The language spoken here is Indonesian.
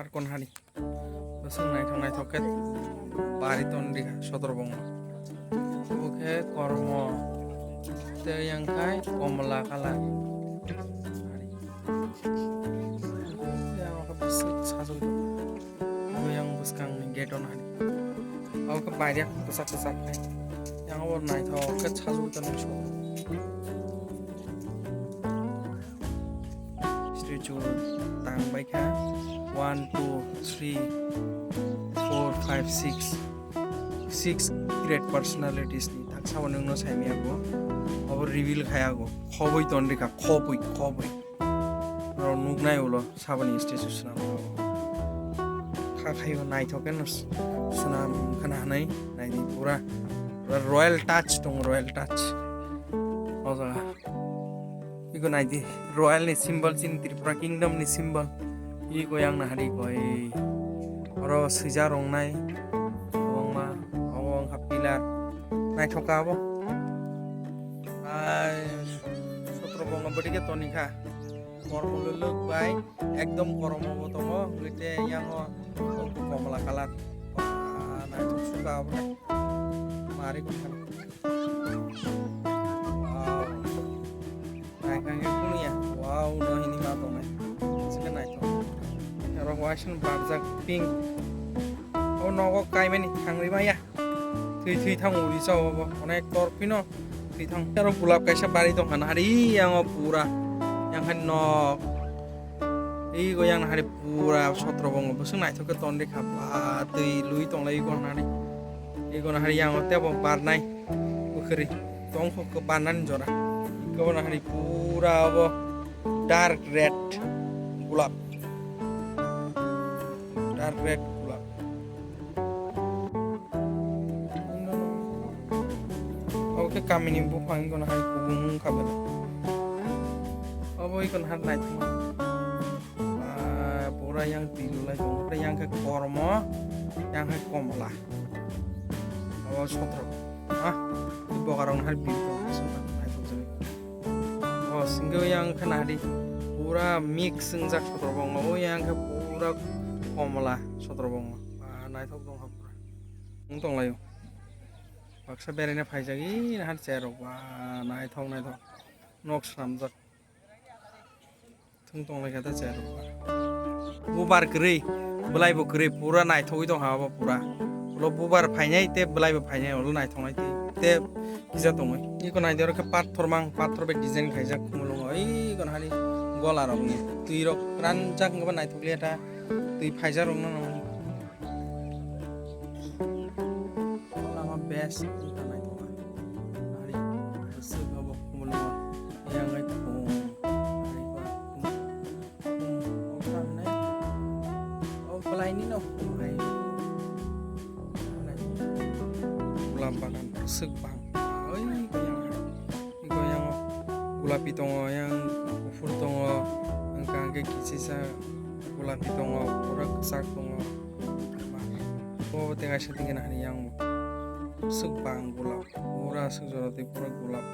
kon hari basung nai thoket bari ton dika satrabongo oke kormo te yang kai komala kala hari yang aku besuk satu itu yang buskang geton hari aku ke bayar besar kai yang aku nai thoket satu ton tang baik ha 1 2 3 4 5 6 great personalities ni tak sawan nung no sai mi ago abo reveal khaya go khoboi ton reka khoboi ro nuk nai ulo sabani stage suna kha khayo nai thoken sunam khana nai naidi pura royal touch oza iko naidi royal ni symbol sin Tripura kingdom ni symbol iko yang nahari koi oro sija rong nai kwbangma awang pilar nai thoka bo ai satrabongo bodike tonika kormo luluk bai ekdom kormo bo tongo lite yang komala kalar nai thok suka bo mari ko kan wow no ini ma to mai sekan nai to ero washan barjak pink o no ko kai meni thangri ma ya thui thang uri so bo onek tor pino thui thang ero gulap kaisa bari to kan hari yang pura yang han no ei go yang hari pura satrabongo busung nai to ke ton de khapa tui lui tong lai go nari ei go hari yang te bo bar nai bukhri tong ko banan jora ko hari pura bo dark red gulap oke kami ni bukan kono hari kubung kabel oh ikon har naik pura yang tilu lagi pura yang ke kormo yang ke komala oh sotro ibu karang har biru oh single yang kena di pura mix sengjak satrabongo yang ke pura komala satrabongo nai thok dong pura tong layo baksa beraina phaijagi har chero nai thok nok samjak tong lai kata chero bubar grei belai bo grei pura nai thoi dong ha pura lo bubar phainai te belai bo phainai lo nai thong nai te Kisa tongwe iko nai dero ke pathor be design khaijak khumulwng ei kon hari gola rok ni tui rok ranjak ngaba nai thokli eta tui phaijar rok no lama best nai thokla hari se gobo khumulwng yang ngai thong hari ko khum nai belai ni no khumai gulap bagan sek bang gulapi tongo yang ufur tongo yang kangge Kisa gulapi tongo pura kesak tongo oh tengah settingin hari yang sebang gulap pura sejoroti pura gulap